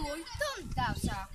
hoy tonta, o sea.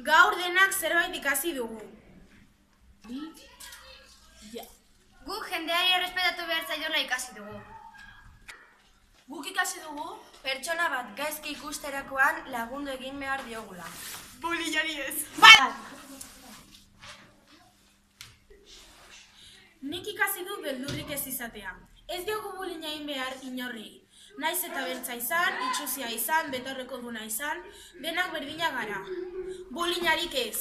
Gaur denak zerbait ikasi dugu. Guk jendeari errespetatu behar zaiola ikasi dugu. Guk ikasi dugu, pertsona bat gaizki ikusterakoan lagundu egin behar diogula. Bullyingari ez. Nik ikasi du beldurrik ez izatea. Ez diogu bullying egin behar inorri. Naiz eta beltza izan, itxusia izan, betorreko duna izan, denak berdina gara. Bullyingarik ez.